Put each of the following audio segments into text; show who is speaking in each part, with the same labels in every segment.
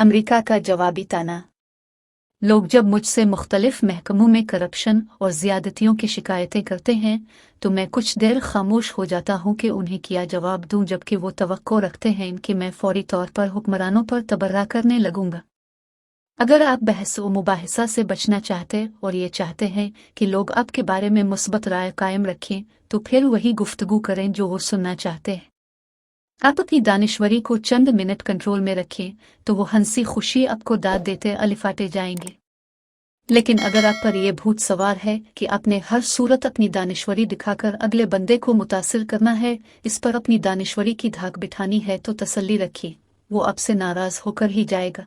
Speaker 1: America का जवाबी ताना। लोग जब मुझसे मुख्तलिफ महकमों में करप्शन और ज़्यादतियों की शिकायतें करते हैं तो मैं कुछ देर खामोश हो जाता हूं कि उन्हें क्या जवाब दूं, जबकि वो तवक्को रखते हैं कि मैं फौरी तौर पर हुक्मरानों पर तबर्रा करने लगूंगा। अगर आप बहस व मुबाहिसा से बचना चाहते और ये चाहते हैं कि लोग आपके बारे में मुस्बत राय कायम रखें, तो फिर वही गुफ्तगू करें जो वो सुनना चाहते हैं। आप अपनी दानिश्वरी को चंद मिनट कंट्रोल में रखें तो वो हंसी खुशी आपको दाद देते अलिफाटे जाएंगे। लेकिन अगर आप पर यह भूत सवार है कि आपने हर सूरत अपनी दानिश्वरी दिखाकर अगले बंदे को मुतासिर करना है, इस पर अपनी दानिश्वरी की धाक बिठानी है, तो तसल्ली रखिए, वो आपसे नाराज होकर ही जाएगा।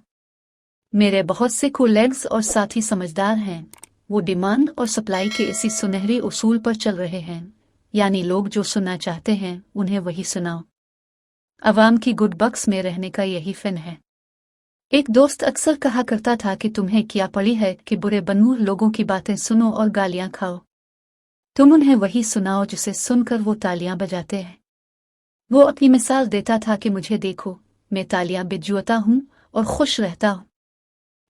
Speaker 1: मेरे बहुत से कोलेग्स और साथी समझदार हैं। वो डिमांड और सप्लाई के इसी सुनहरी उसूल पर चल रहे हैं, यानी लोग जो सुनना चाहते हैं उन्हें वही सुनाओ। अवाम की गुड बक्स में रहने का यही फन है। एक दोस्त अक्सर कहा करता था कि तुम्हें क्या पड़ी है कि बुरे बनूर लोगों की बातें सुनो और गालियां खाओ। तुम उन्हें वही सुनाओ जिसे सुनकर वो तालियां बजाते हैं। वो अपनी मिसाल देता था कि मुझे देखो, मैं तालियां बजाता हूं और खुश रहता हूं।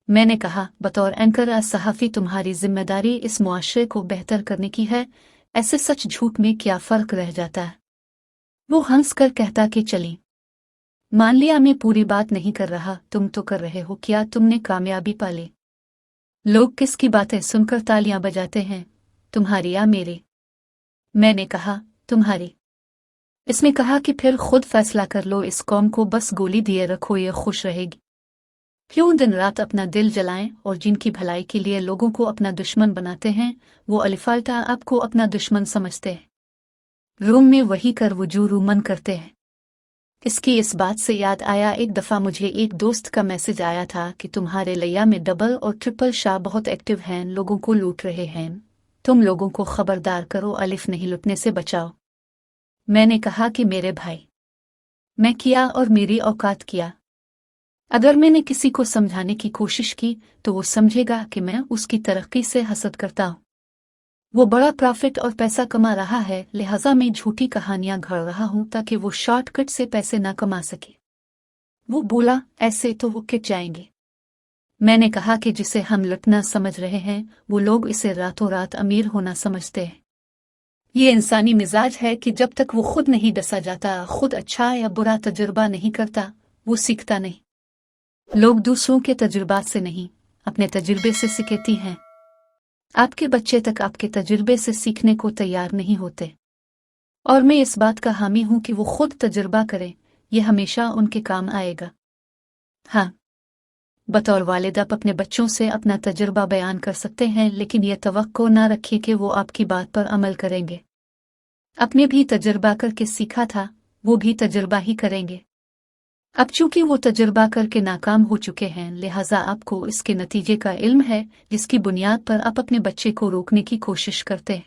Speaker 1: मैंने कहा, बतौर एंकर सहाफ़ी तुम्हारी जिम्मेदारी इस मुआशरे को बेहतर करने की है, ऐसे सच झूठ में क्या फ़र्क रह जाता है। वो हंस कर कहता कि चली, मान लिया मैं पूरी बात नहीं कर रहा, तुम तो कर रहे हो, क्या तुमने कामयाबी पा ली? लोग किसकी बातें सुनकर तालियां बजाते हैं, तुम्हारी या मेरी? मैंने कहा, तुम्हारी। इसने कहा कि फिर खुद फैसला कर लो, इस कौम को बस गोली दिए रखो, ये खुश रहेगी। क्यों दिन रात अपना दिल जलाएं और जिनकी भलाई के लिए लोगों को अपना दुश्मन बनाते हैं, वो अलिफाल्टा आपको अपना दुश्मन समझते हैं। रूम में वही कर वजूरू मन करते हैं। इसकी इस बात से याद आया, एक दफ़ा मुझे एक दोस्त का मैसेज आया था कि तुम्हारे लिया में डबल और ट्रिपल शाह बहुत एक्टिव हैं, लोगों को लूट रहे हैं, तुम लोगों को खबरदार करो, अलिफ नहीं लुटने से बचाओ। मैंने कहा कि मेरे भाई, मैं किया और मेरी औकात किया। अगर मैंने किसी को समझाने की कोशिश की तो वो समझेगा कि मैं उसकी तरक्की से हसद करता हूँ। वो बड़ा प्रॉफिट और पैसा कमा रहा है, लिहाजा मैं झूठी कहानियां गढ़ रहा हूं ताकि वो शॉर्टकट से पैसे ना कमा सके। वो बोला, ऐसे तो वो किट जाएंगे। मैंने कहा कि जिसे हम लुटना समझ रहे हैं वो लोग इसे रातों रात अमीर होना समझते हैं। ये इंसानी मिजाज है कि जब तक वो खुद नहीं डसा जाता, खुद अच्छा या बुरा तजुर्बा नहीं करता, वो सीखता नहीं। लोग दूसरों के तजुर्बात से नहीं, अपने तजुर्बे से सीखती हैं। आपके बच्चे तक आपके तजुर्बे से सीखने को तैयार नहीं होते, और मैं इस बात का हामी हूं कि वो खुद तजुर्बा करें, ये हमेशा उनके काम आएगा। हाँ, बतौर वालिद आप अपने बच्चों से अपना तजुर्बा बयान कर सकते हैं, लेकिन यह तवक्को ना रखिए कि वो आपकी बात पर अमल करेंगे। अपने भी तजुर्बा करके सीखा था, वो भी तजुर्बा ही करेंगे। अब चूंकि वो तजुर्बा करके नाकाम हो चुके हैं, लिहाजा आपको इसके नतीजे का इल्म है, जिसकी बुनियाद पर आप अपने बच्चे को रोकने की कोशिश करते हैं।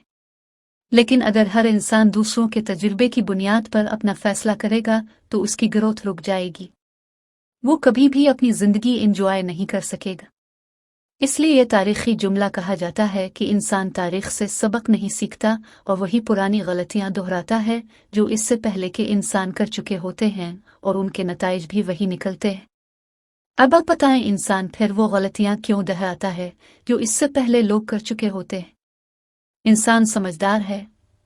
Speaker 1: लेकिन अगर हर इंसान दूसरों के तजुर्बे की बुनियाद पर अपना फैसला करेगा तो उसकी ग्रोथ रुक जाएगी। वो कभी भी अपनी जिंदगी एंजॉय नहीं कर सकेगा। इसलिए यह तारीखी जुमला कहा जाता है कि इंसान तारीख से सबक नहीं सीखता और वही पुरानी गलतियां दोहराता है जो इससे पहले के इंसान कर चुके होते हैं, और उनके नताइज भी वही निकलते हैं। अब आप बताएं, इंसान फिर वो गलतियां क्यों दोहराता है जो इससे पहले लोग कर चुके होते हैं? इंसान समझदार है।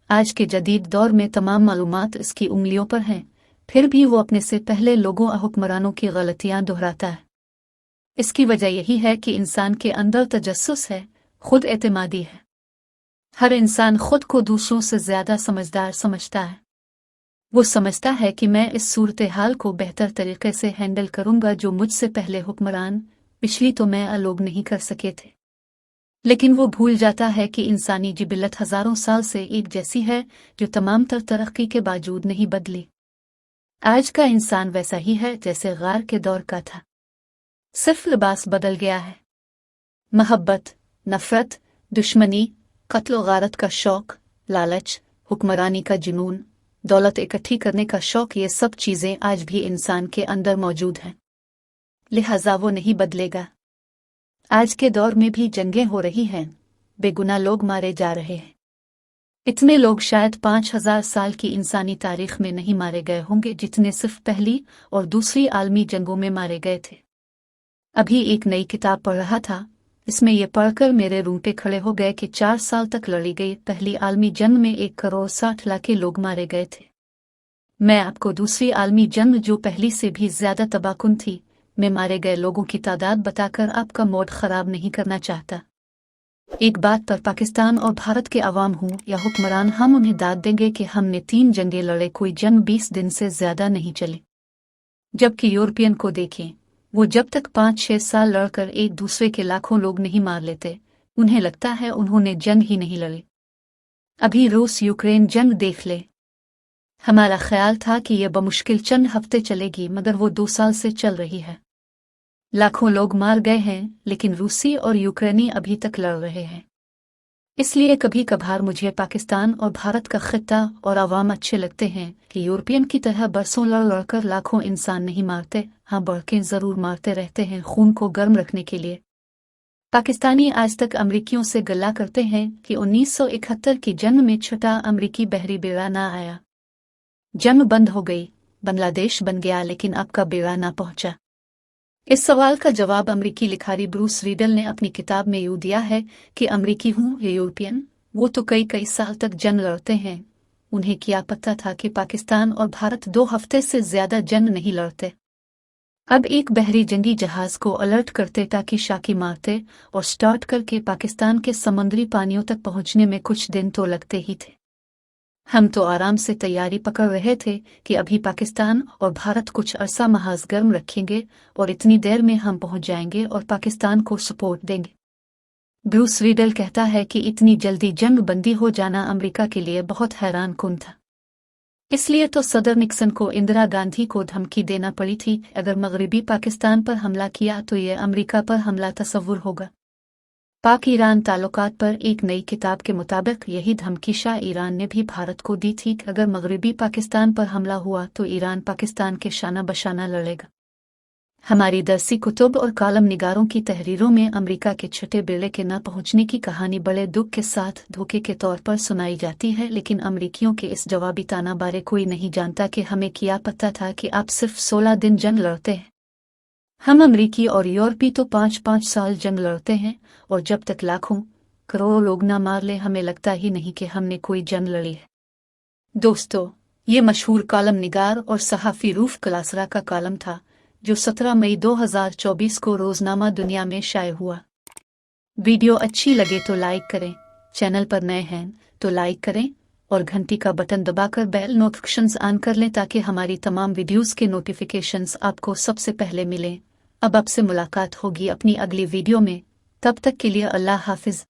Speaker 1: आज के जदीद दौर में तमाम मालूमात इसकी उंगलियों पर हैं, फिर भी वो अपने से पहले लोगों और हुक्मरानों की गलतियां दोहराता है। इसकी वजह यही है कि इंसान के अंदर तजस्सुस है, खुद एतमादी है। हर इंसान खुद को दूसरों से ज्यादा समझदार समझता है। वो समझता है कि मैं इस सूरत हाल को बेहतर तरीके से हैंडल करूंगा, जो मुझसे पहले हुक्मरान, पिछली तो मैं लोग नहीं कर सके थे। लेकिन वो भूल जाता है कि इंसानी जिबिलत हजारों साल से एक जैसी है, जो तमाम तरक्की के बावजूद नहीं बदली। आज का इंसान वैसा ही है जैसे गार के दौर का था, सिर्फ लिबास बदल गया है। मोहब्बत, नफरत, दुश्मनी, कत्ल गारत का शौक, लालच, हुक्मरानी का जुनून, दौलत इकट्ठी करने का शौक, ये सब चीजें आज भी इंसान के अंदर मौजूद हैं, लिहाजा वो नहीं बदलेगा। आज के दौर में भी जंगें हो रही हैं, बेगुनाह लोग मारे जा रहे हैं। इतने लोग शायद 5000 साल की इंसानी तारीख में नहीं मारे गए होंगे जितने सिर्फ पहली और दूसरी आलमी जंगों में मारे गए थे। अभी एक नई किताब पढ़ रहा था, इसमें ये पढ़कर मेरे रूंगटे खड़े हो गए कि 4 साल तक लड़ी गई पहली आलमी जंग में 1,60,00,000 लोग मारे गए थे। मैं आपको दूसरी आलमी जंग, जो पहली से भी ज्यादा तबाहकुन थी, में मारे गए लोगों की तादाद बताकर आपका मूड खराब नहीं करना चाहता। एक बात पर पाकिस्तान और भारत के अवाम हूँ या हुक्मरान, हम उन्हें दाद देंगे कि हमने 3 जंगें लड़े, कोई जंग 20 दिन से ज्यादा नहीं चली। जबकि यूरोपियन को देखें, वो जब तक 5-6 साल लड़कर एक दूसरे के लाखों लोग नहीं मार लेते, उन्हें लगता है उन्होंने जंग ही नहीं लड़ी। अभी रूस यूक्रेन जंग देख ले। हमारा ख्याल था कि यह बमुश्किल चंद हफ्ते चलेगी, मगर वो 2 साल से चल रही है। लाखों लोग मार गए हैं, लेकिन रूसी और यूक्रेनी अभी तक लड़ रहे हैं। इसलिए कभी कभार मुझे पाकिस्तान और भारत का खित्ता और अवाम अच्छे लगते हैं कि यूरोपियन की तरह बरसों लड़ लड़कर लाखों इंसान नहीं मारते, हाँ बढ़के ज़रूर मारते रहते हैं खून को गर्म रखने के लिए। पाकिस्तानी आज तक अमरीकियों से गला करते हैं कि 1971 की जंग में छठा अमरीकी बहरी बेड़ा ना आया। जंग बंद हो गई, बांग्लादेश बन गया, लेकिन आपका बेड़ा ना पहुंचा। इस सवाल का जवाब अमरीकी लिखारी ब्रूस रीडल ने अपनी किताब में यूं दिया है कि अमरीकी हूं या यूरोपियन, वो तो कई साल तक जंग लड़ते हैं। उन्हें क्या पता था कि पाकिस्तान और भारत 2 हफ्ते से ज्यादा जंग नहीं लड़ते। अब एक बहरी जंगी जहाज को अलर्ट करते ताकि शाकी मारते और स्टार्ट करके पाकिस्तान के समुद्री पानियों तक पहुंचने में कुछ दिन तो लगते ही थे। हम तो आराम से तैयारी पकड़ रहे थे कि अभी पाकिस्तान और भारत कुछ अरसा महाज गर्म रखेंगे और इतनी देर में हम पहुंच जाएंगे और पाकिस्तान को सपोर्ट देंगे। ब्रूस रीडल कहता है कि इतनी जल्दी जंग बंदी हो जाना अमेरिका के लिए बहुत हैरान कुन था। इसलिए तो सदर निक्सन को इंदिरा गांधी को धमकी देना पड़ी थी, अगर मगरबी पाकिस्तान पर हमला किया तो ये अमेरिका पर हमला तस्वुर होगा। पाक ईरान ताल्लुकात पर एक नई किताब के मुताबिक यही धमकी शाह ईरान ने भी भारत को दी थी कि अगर मगरबी पाकिस्तान पर हमला हुआ तो ईरान पाकिस्तान के शाना बशाना लड़ेगा। हमारी दरसी कुतुब और कालम निगारों की तहरीरों में अमेरिका के छठे बेड़े के न पहुंचने की कहानी बड़े दुख के साथ धोखे के तौर पर सुनाई जाती है, लेकिन अमेरिकियों के इस जवाबी ताना बारे कोई नहीं जानता कि हमें क्या पता था कि आप सिर्फ 16 दिन जंग लड़ते हैं। हम अमरीकी और यूरोपी तो 5-5 साल जंग लड़ते हैं, और जब तक लाखों करोड़ों लोग ना मार ले, हमें लगता ही नहीं कि हमने कोई जंग लड़ी है। दोस्तों, ये मशहूर कॉलम निगार और सहाफ़ी रूफ क्लासरा का कॉलम था, जो 17 मई 2024 को रोज़नामा दुनिया में शाये हुआ। वीडियो अच्छी लगे तो लाइक करें, चैनल पर नए हैं तो लाइक करें और घंटी का बटन दबाकर बेल नोटिफिकेशंस ऑन कर लें ताकि हमारी तमाम वीडियोस के नोटिफिकेशंस आपको सबसे पहले मिलें। अब आपसे मुलाकात होगी अपनी अगली वीडियो में, तब तक के लिए अल्लाह हाफिज़।